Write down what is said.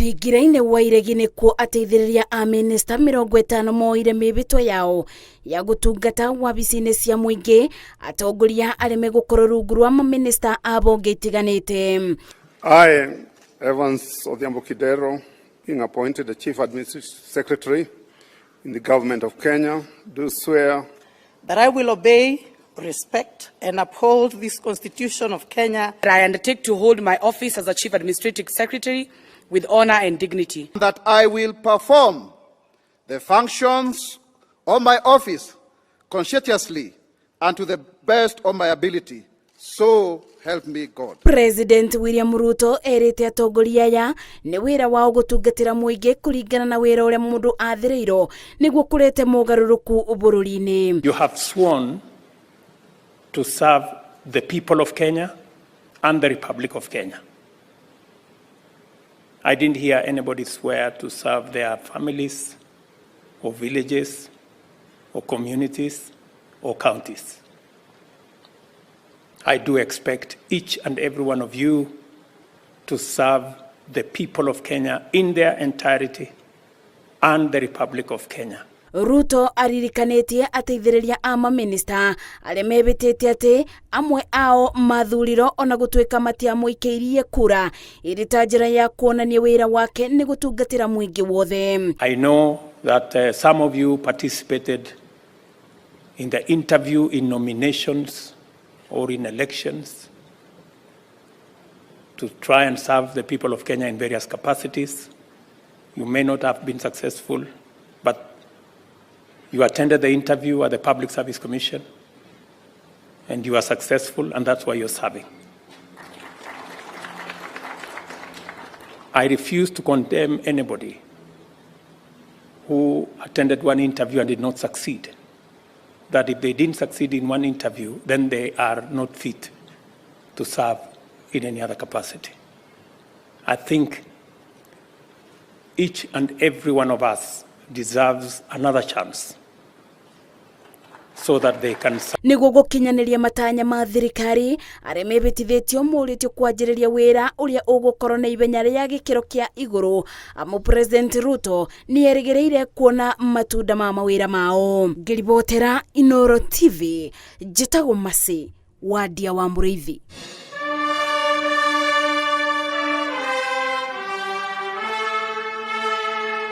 thingira-inĩ wa iregi nĩkuo ateithĩrĩria a minista 50 moire mĩhĩtwa yao ya gũtungata wabici-inĩ cia mũingĩ, atongoria arĩa megũkorwo rungu rwa maminista a bonge itiganĩte. I, Evans Odhiambo Kidero, being appointed the Chief Administrative Secretary in the Government of Kenya, do swear that I will obey, respect and uphold this Constitution of Kenya. I undertake to hold my office as a Chief Administrative Secretary with honor and dignity. That I will perform the functions of my office conscientiously and to the best of my ability. So help me God. President William Ruto erĩte atongoria aya nĩ wĩra wao gũtungatĩra mũingĩ kũringana na wĩra ũrĩa mũndũ athĩrĩirwo nĩguo kũrete mogarũrũku bũrũri-inĩ. You have sworn to serve the people of Kenya and the Republic of Kenya. I didn't hear anybody swear to serve their families or villages or communities or counties. I do expect each and every one of you to serve the people of Kenya in their entirety and the Republic of Kenya. Ruto aririkanĩtie ateithĩrĩria a maminista arĩa mebĩtĩte atĩ amwe ao mathuriro ona gũtuĩka matiamũikĩirie kura ĩrĩ ta njĩra ya kuonania wĩra wake nĩ gũtungatĩra mũingĩ wothe. I know that some of you participated in the interview in nominations or in elections to try and serve the people of Kenya in various capacities. You may not have been successful, but you attended the interview at the Public Service Commission and you are successful, and that's why you're serving. I refuse to condemn anybody who attended one interview and did not succeed. That if they didn't succeed in one interview, then they are not fit to serve in any other capacity. I think each and every one of us deserves another chance so that they can serve. Nĩguo gũkinyanĩria matanya ma thirikari arĩa mebĩtithĩtio mũrĩtio kwanjĩrĩria wĩra ũrĩa ũgũkorwo na ibenya rĩa gĩkĩro kĩa igũrũ, amu President Ruto nĩ erĩgĩrĩire kuona matunda ma mawĩra mao. Ngĩribotera Inooro TV, njĩtagwo Masi wa Ndia wa Mũrĩithi.